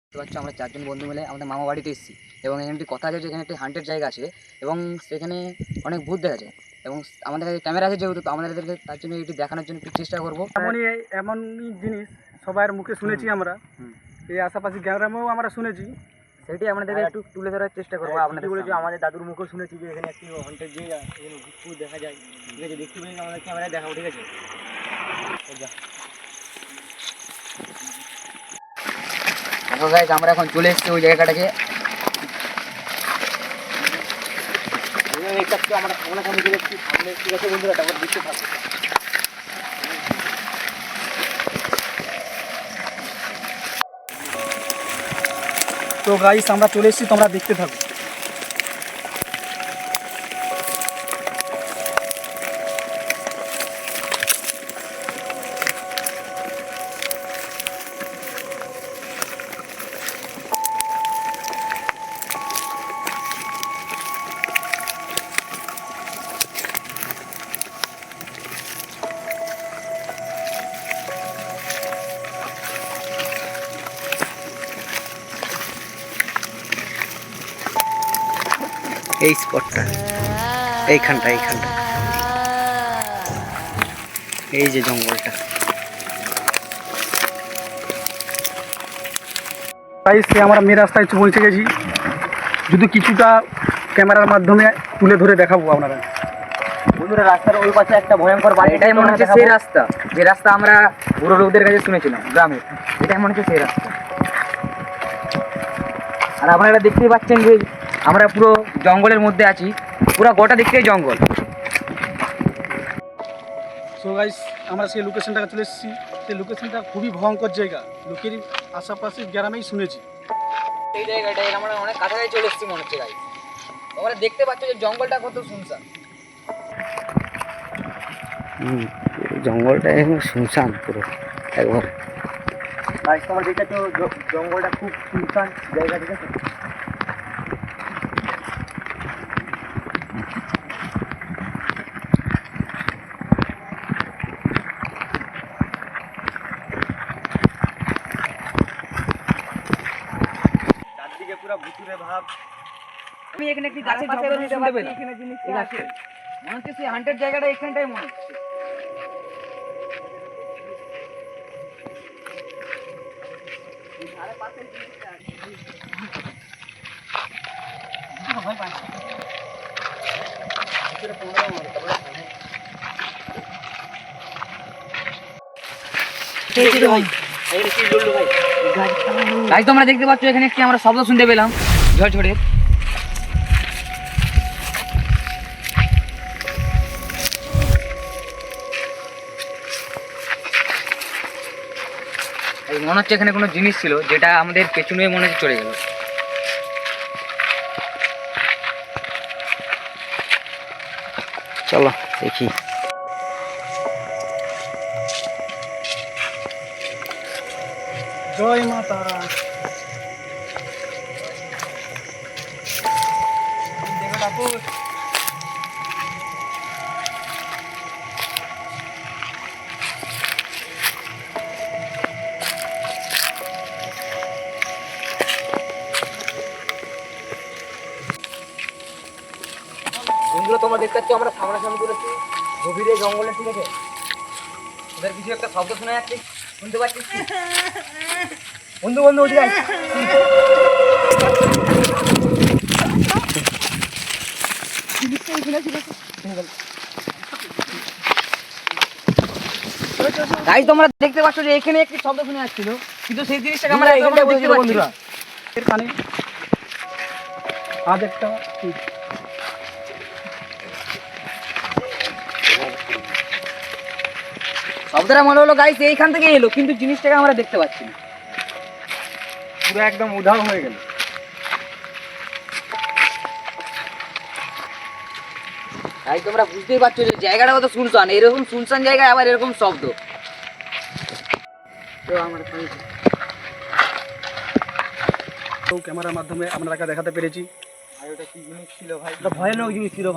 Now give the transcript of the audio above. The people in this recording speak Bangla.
দেখতে পাচ্ছ আমরা চারজন বন্ধু মিলে আমাদের মামা বাড়িতে এসেছি এবং এখানে একটি কথা আছে যে এখানে একটি হান্টেড জায়গা আছে এবং সেখানে অনেক ভূত দেখা যায় এবং আমাদের কাছে ক্যামেরা আছে যেহেতু তো আমাদেরকে তার জন্য এটি দেখানোর জন্য একটু চেষ্টা করবো। এমনই জিনিস সবার মুখে শুনেছি আমরা, এই আশেপাশে গ্রামেও আমরা শুনেছি, সেটি আপনাদেরকে একটু তুলে ধরার চেষ্টা করবো। আপনাদের বলেছি আমাদের দাদুর মুখেও শুনেছি যে এখানে একটি হন্টেড জায়গা, এখানে ভূত দেখা যায়। ঠিক আছে, দেখতে পেলে আমাদের ক্যামেরায় দেখাবো। ঠিক আছে, দেখো গাইস আমরা এখন চলে এসেছি ওই জায়গাটাকে। আমরা সামনে চলে এসেছি, সামনে। ঠিক আছে বন্ধুরা, তারপর দেখতে থাকবো। তো গাইস আমরা চলে এসেছি, তোমরা দেখতে থাকো। এই স্পটটা, এইখানটা, এই যে জঙ্গলটা। গাইস আমরা মেন রাস্তায় পৌঁছে গেছি, যদি কিছুটা ক্যামেরার মাধ্যমে তুলে ধরে দেখাবো আপনারা। বন্ধুরা, রাস্তার ওই পাশে একটা ভয়ঙ্কর বাড়ি, এটাই মনে হচ্ছে সেই রাস্তা, যে রাস্তা আমরা বুড়ো লোকদের কাছে শুনেছিলাম গ্রামের। এটাই মনে হচ্ছে সেই রাস্তা। আর আপনারা দেখতেই পাচ্ছেন যে আমরা পুরো জঙ্গলের মধ্যে আছি, পুরো গোটা দিকটাই জঙ্গল। সো গাইস আমরা সেই লোকেশনটাকে চলে এসেছি। সেই লোকেশনটা খুবই ভয়ঙ্কর জায়গা, লোকের আশেপাশে গ্রামেই শুনেছি। এই জায়গাটা আমরা অনেক কাছাকাছি চলে এসেছি মনে হচ্ছে গাইস। তোমরা দেখতে পাচ্ছ যে জঙ্গলটা কত শুনশান। জঙ্গলটা এখন শুনশান পুরো একবার। গাইস তোমরা দেখতে তো জঙ্গলটা খুব শুনশান জায়গা। ঠিক আছে, চারদিকে পুরো ভুতুরে ভাব। আমি এখানে একটি গাছের শব্দ শুনতে পেলাম। এখানে জিনিস আছে মনে হচ্ছে সেই হান্টেড জায়গাটা এখানটাই মনে হচ্ছে। গাইস তোমরা দেখতে পাচ্ছ এখানে একটি আমরা শব্দ শুনতে পেলাম ঝড়ঝড়ের। মনে হচ্ছে এখানে কোনো জিনিস ছিল যেটা আমাদের পেছনে মনে হচ্ছে চলে গেল। চলো দেখি। জয় মা তারা। বন্ধুরা তোমরা দেখতে পাচ্ছ আমরা সামনাসামনি করেছি গভীরে জঙ্গলে। ঠিক আছে, ওদের কিছু একটা শব্দ শোনা যাচ্ছে, শুনতে পাচ্ছিস কি? বন্ধু বন্ধু উঠে যাই। গাইস তোমরা দেখতে পাচ্ছ যে এখানে একটি শব্দ শোনা যাচ্ছিল, কিন্তু সেই জিনিসটাকে আমরা এখানটায় দেখতে পাচ্ছি না। এর কানে আজ একটা শব্দটা মনে হলো গাইস এইখান থেকে এলো, কিন্তু জিনিসটাকে আমরা দেখতে পাচ্ছি না, পুরো একদম উধাও হয়ে গেল। গাইস তোমরা বুঝতেই পারছো যে জায়গাটা কত শুনশান। এরকম শুনশান জায়গায় আবার এরকম শব্দ। তো আমরা ক্যামেরার মাধ্যমে আপনাদেরকে দেখাতে পেরেছি। আর ওটা কি জিনিস ছিল ভাই? এটা ভয়ানক জিনিস ছিল।